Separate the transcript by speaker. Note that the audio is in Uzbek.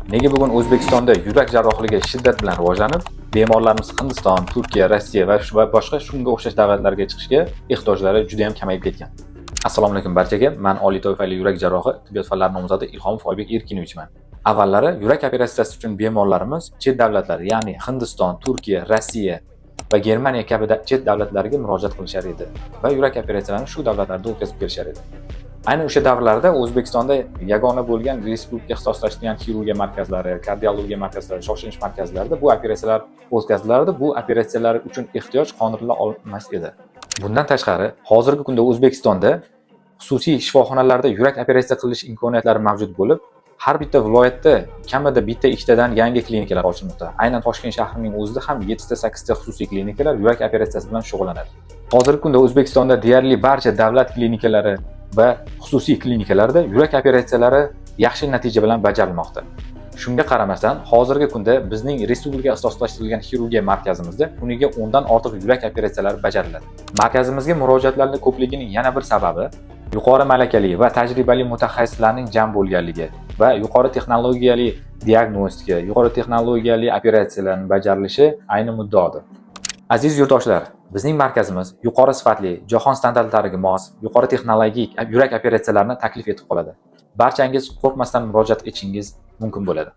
Speaker 1: Nega bugun O'zbekistonda yurak jarrohligi shiddat bilan rivojlanib, bemorlarimiz Hindiston, Turkiya, Rossiya va boshqa shunga o'xshash davlatlarga chiqishga ehtiyojlari juda ham kamayib ketgan? Assalomu alaykum barchaga. Men oliy toifali yurak jarrohi, tibbiyot fanlari nomzodi Ilhomov Oybek Erkinovichman. Avvallari yurak operatsiyasi uchun bemorlarimiz chet davlatlar, ya'ni Hindiston, Turkiya, Rossiya va Germaniya kabi chet davlatlarga murojaat qilishar edi va yurak operatsiyalarini shu davlatlarda o'tkazib kelishar edi. Ayni o'sha davrlarda O'zbekistonda yagona bo'lgan respublika ixtisoslashtirilgan xirurgiya markazlari, kardiologiya markazlari, shoshlanish markazlarida bu operatsiyalar o'tkazilardi. Bu operatsiyalar uchun ehtiyoj qondirila olmas edi. Bundan tashqari, hozirgi kunda O'zbekistonda xususiy shifoxonalarda yurak operatsiya qilish imkoniyatlari mavjud bo'lib, har bitta viloyatda kamida bitta ikkitadan yangi klinikalar ochilmoqda. Aynan Toshkent shahrining o'zida ham 7 ta 8 ta xususiy klinikalar yurak operatsiyasi bilan shug'ullanadi. Hozirgi kunda O'zbekistonda deyarli barcha davlat klinikalari va xususiy klinikalarda yurak operatsiyalari yaxshi natija bilan bajarilmoqda. Shunga qaramasdan, hozirgi kunda bizning respublika ixtisoslashtirilgan xirurgiya markazimizda kuniga 10 dan ortiq yurak operatsiyalari bajariladi. Markazimizga murojaatlarning ko'pligining yana bir sababi yuqori malakali va tajribali mutaxassislarning jam bo'lganligi va yuqori texnologiyali diagnostika, yuqori texnologiyali operatsiyalarning bajarilishi ayni muddaodir. Aziz yurtdoshlar, bizning markazimiz yuqori sifatli, jahon standartlariga mos, yuqori texnologik yurak operatsiyalarini taklif etib qoladi. Barchangiz qo'rqmasdan murojaat etishingiz mumkin bo'ladi.